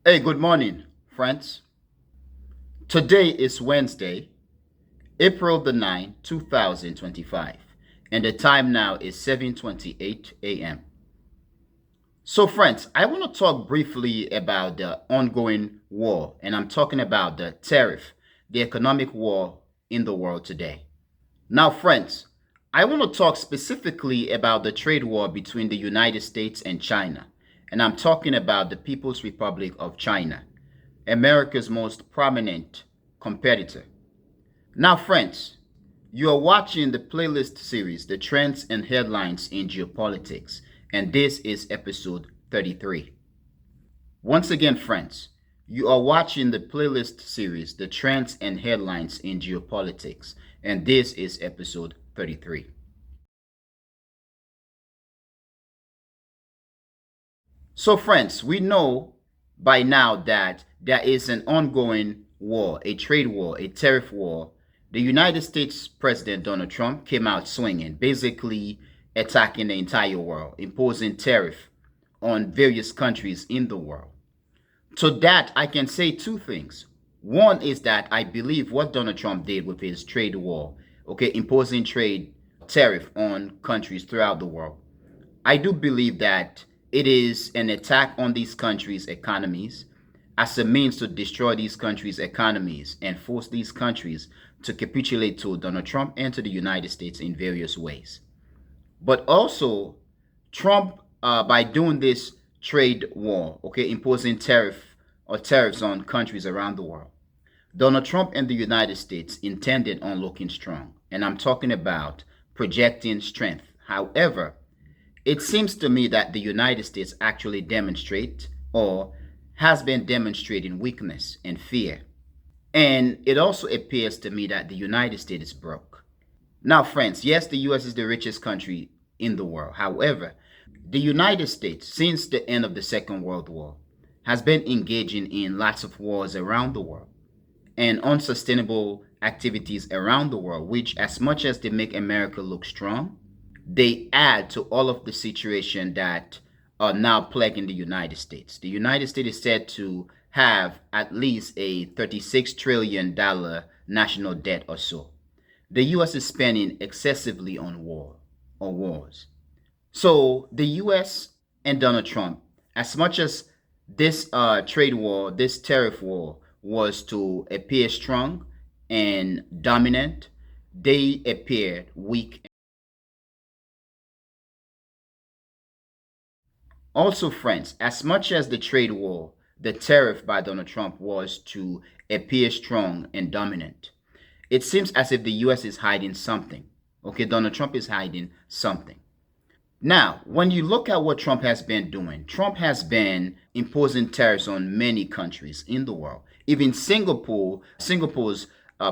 Hey, good morning, friends. Today is Wednesday, April the 9th, 2025, and the time now is 7:28 a.m. So, friends, I want to talk briefly about the ongoing war, and I'm talking about the tariff, the economic war in the world today. Now, friends, I want to talk specifically about the trade war between the United States and China, and I'm talking about the People's Republic of China, America's most prominent competitor. Now, friends, you are watching the playlist series, The Trends and Headlines in Geopolitics, and this is episode 33. Once again, friends, you are watching the playlist series, The Trends and Headlines in Geopolitics, and this is episode 33. So, friends, we know by now that there is an ongoing war, a trade war, a tariff war. The United States President Donald Trump came out swinging, basically attacking the entire world, imposing tariff on various countries in the world. To that, I can say two things. One is that I believe what Donald Trump did with his trade war, okay, imposing trade tariff on countries throughout the world, I do believe that it is an attack on these countries' economies as a means to destroy these countries' economies and force these countries to capitulate to Donald Trump and to the United States in various ways. But also, Trump, by doing this trade war, okay, imposing tariffs on countries around the world, Donald Trump and the United States intended on looking strong. And I'm talking about projecting strength. However, it seems to me that the United States actually demonstrate or has been demonstrating weakness and fear. And it also appears to me that the United States is broke. Now, friends, yes, the US is the richest country in the world. However, the United States, since the end of the Second World War, has been engaging in lots of wars around the world and unsustainable activities around the world, which, as much as they make America look strong, they add to all of the situation that are now plaguing the United States. The United States is said to have at least a $36 trillion national debt or so. The US is spending excessively on war or wars. So the US and Donald Trump, as much as this trade war, this tariff war was to appear strong and dominant, they appeared weak. Also, friends, as much as the trade war, the tariff by Donald Trump was to appear strong and dominant, it seems as if the US is hiding something. Okay, Donald Trump is hiding something. Now, when you look at what Trump has been doing, Trump has been imposing tariffs on many countries in the world. Even Singapore's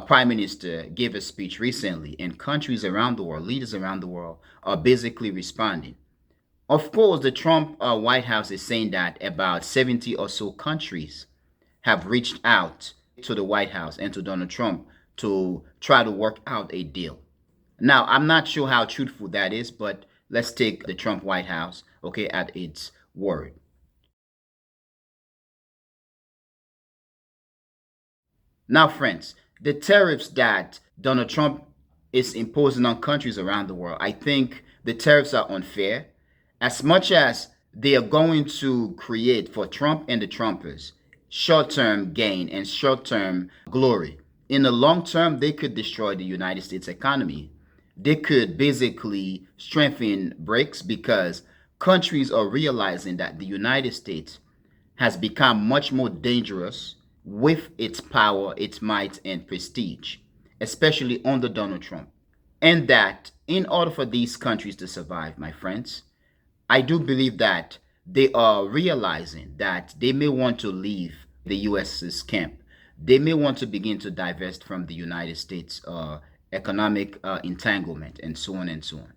prime minister gave a speech recently, and countries around the world, leaders around the world, are basically responding. Of course, the Trump White House is saying that about 70 or so countries have reached out to the White House and to Donald Trump to try to work out a deal. Now, I'm not sure how truthful that is, but let's take the Trump White House, okay, at its word. Now, friends, the tariffs that Donald Trump is imposing on countries around the world, I think the tariffs are unfair. As much as they are going to create for Trump and the Trumpers short term gain and short term glory, in the long term, they could destroy the United States economy. They could basically strengthen BRICS because countries are realizing that the United States has become much more dangerous with its power, its might, and prestige, especially under Donald Trump. And that in order for these countries to survive, my friends, I do believe that they are realizing that they may want to leave the US's camp. They may want to begin to divest from the United States economic entanglement and so on and so on.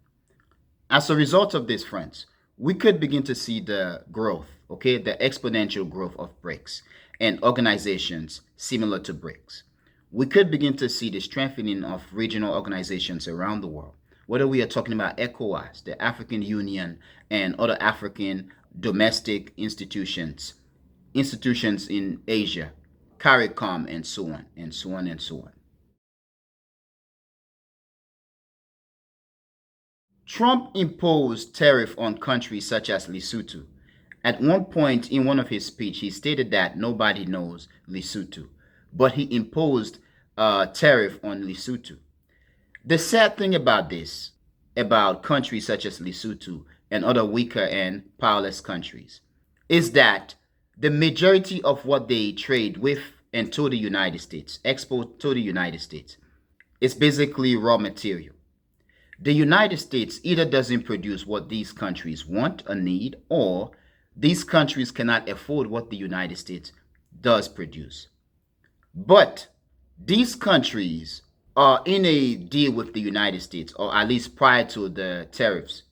As a result of this, friends, we could begin to see the growth, okay, the exponential growth of BRICS and organizations similar to BRICS. We could begin to see the strengthening of regional organizations around the world, whether we are talking about ECOWAS, the African Union, and other African domestic institutions. institutions in Asia, CARICOM, and so on, and so on, and so on. Trump imposed tariff on countries such as Lesotho. At one point in one of his speech, he stated that nobody knows Lesotho, but he imposed a tariff on Lesotho. The sad thing about this, about countries such as Lesotho and other weaker and powerless countries, is that the majority of what they trade with and to the United States, export to the United States, is basically raw material. The United States either doesn't produce what these countries want or need, or these countries cannot afford what the United States does produce. But these countries are in a deal with the United States, or at least prior to the tariffs,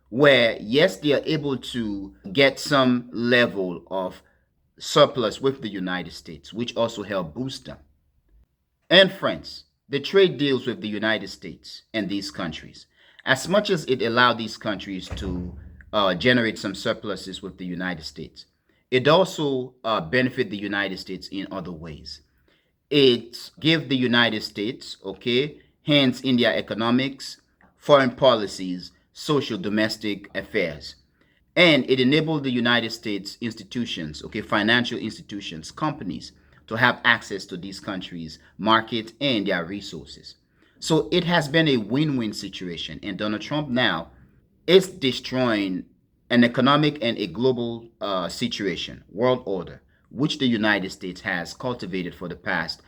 where yes, they are able to get some level of surplus with the United States, which also help boost them. And friends, the trade deals with the United States and these countries, as much as it allowed these countries to generate some surpluses with the United States, it also benefit the United States in other ways. It give the United States, okay, hands in their economics, foreign policies, social domestic affairs. And it enabled the United States institutions, okay, financial institutions, companies, to have access to these countries' market and their resources. So it has been a win-win situation. And Donald Trump now is destroying an economic and a global situation, world order, which the United States has cultivated for the past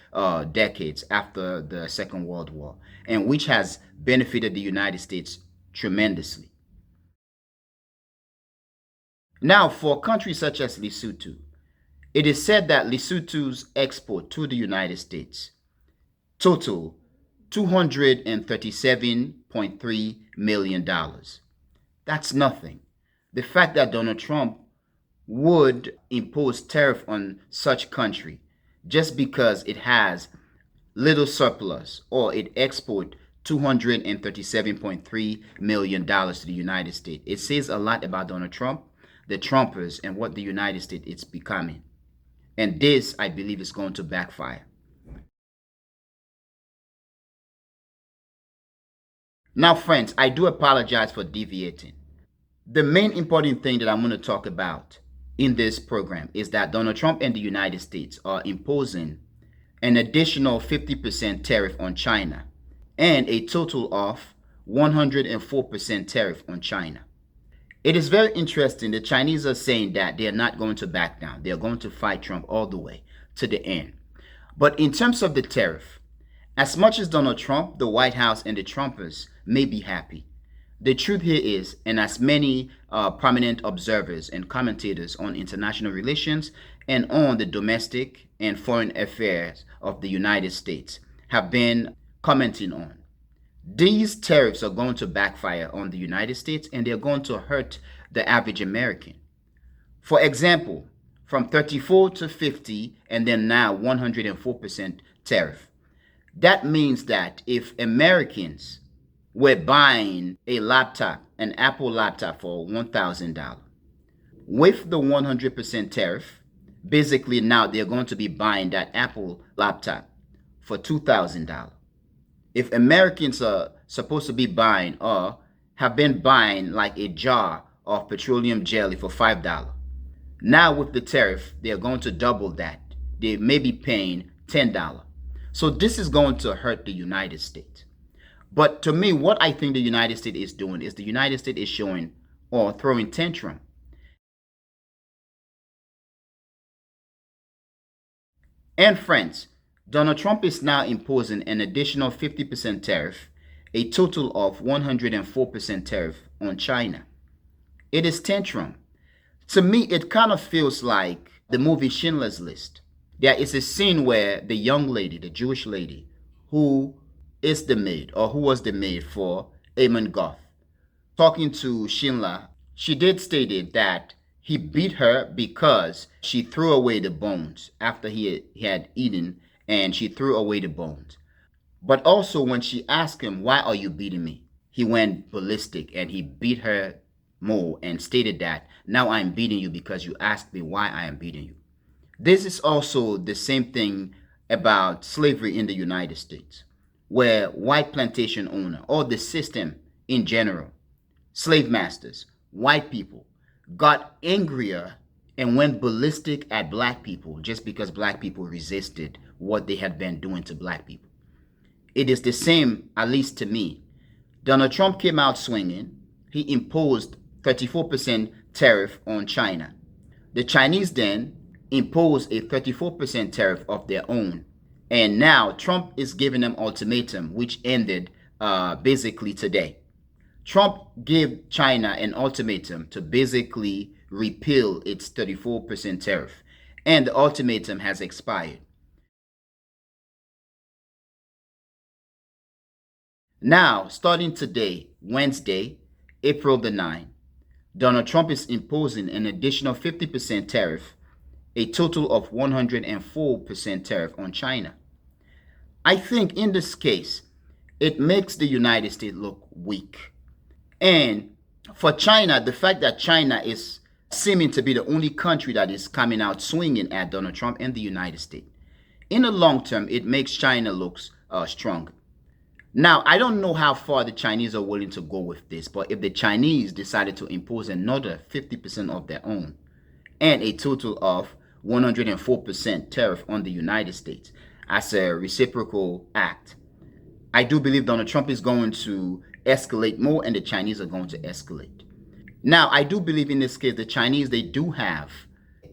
decades after the Second World War, and which has benefited the United States tremendously. Now, for countries such as Lesotho, it is said that Lesotho's export to the United States total $237.3 million. That's nothing. The fact that Donald Trump would impose tariff on such country just because it has little surplus or it export $237.3 million to the United States. It says a lot about Donald Trump, the Trumpers, and what the United States is becoming. And this, I believe, is going to backfire. Now, friends, I do apologize for deviating. The main important thing that I'm going to talk about in this program is that Donald Trump and the United States are imposing an additional 50% tariff on China and a total of 104% tariff on China. It is very interesting. The Chinese are saying that they are not going to back down. They are going to fight Trump all the way to the end. But in terms of the tariff, as much as Donald Trump, the White House, and the Trumpers may be happy, the truth here is, and as many prominent observers and commentators on international relations and on the domestic and foreign affairs of the United States have been commenting on, these tariffs are going to backfire on the United States and they're going to hurt the average American. For example, from 34 to 50 and then now 104% tariff. That means that if Americans were buying a laptop, an Apple laptop for $1,000, with the 100% tariff, basically now they're going to be buying that Apple laptop for $2,000. If Americans are supposed to be buying or have been buying like a jar of petroleum jelly for $5, now with the tariff, they're going to double that. They may be paying $10. So this is going to hurt the United States. But to me, what I think the United States is doing is the United States is showing or throwing tantrum. And friends, Donald Trump is now imposing an additional 50% tariff, a total of 104% tariff on China. It is tantrum. To me, it kind of feels like the movie Schindler's List. There is a scene where the young lady, the Jewish lady, who is the maid or who was the maid for Amon Goth, talking to Schindler, she did stated that he beat her because she threw away the bones after he had eaten, and she threw away the bones. But also when she asked him, why are you beating me? He went ballistic and he beat her more and stated that now I'm beating you because you asked me why I am beating you. This is also the same thing about slavery in the United States, where white plantation owner or the system in general, slave masters, white people, got angrier and went ballistic at black people just because black people resisted what they had been doing to black people. It is the same, at least to me. Donald Trump came out swinging. He imposed 34% tariff on China. The Chinese then imposed a 34% tariff of their own. And now Trump is giving them ultimatum, which ended basically today. Trump gave China an ultimatum to basically repeal its 34% tariff. And the ultimatum has expired. Now, starting today, Wednesday, April the 9th, Donald Trump is imposing an additional 50% tariff, a total of 104% tariff on China. I think in this case, it makes the United States look weak. And for China, the fact that China is seeming to be the only country that is coming out swinging at Donald Trump and the United States, in the long term, it makes China looks stronger. Now, I don't know how far the Chinese are willing to go with this, but if the Chinese decided to impose another 50% of their own and a total of 104% tariff on the United States as a reciprocal act, I do believe Donald Trump is going to escalate more and the Chinese are going to escalate. Now, I do believe in this case, the Chinese, they do have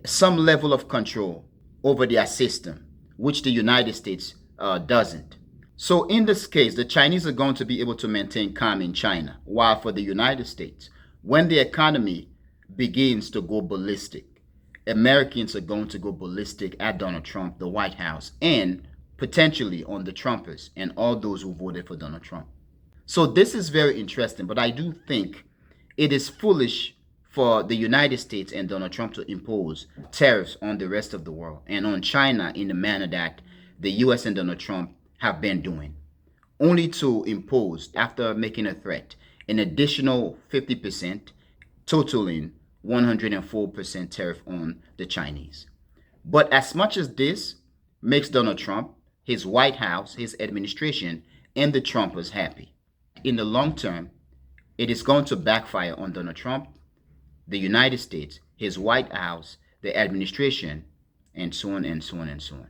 some level of control over their system, which the United States doesn't. So in this case, the Chinese are going to be able to maintain calm in China, while for the United States, when the economy begins to go ballistic, Americans are going to go ballistic at Donald Trump, the White House, and potentially on the Trumpers and all those who voted for Donald Trump. So this is very interesting, but I do think it is foolish for the United States and Donald Trump to impose tariffs on the rest of the world and on China in the manner that the US and Donald Trump have been doing, only to impose, after making a threat, an additional 50%, totaling 104% tariff on the Chinese. But as much as this makes Donald Trump, his White House, his administration, and the Trumpers happy, in the long term, it is going to backfire on Donald Trump, the United States, his White House, the administration, and so on and so on and so on.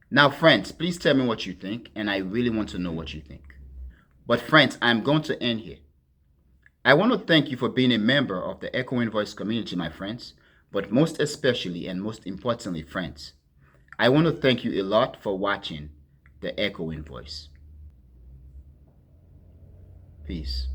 Now, friends, please tell me what you think, and I really want to know what you think. But friends, I'm going to end here. I want to thank you for being a member of the Echoing Voice community, my friends, but most especially and most importantly, friends, I want to thank you a lot for watching the Echoing Voice. Peace.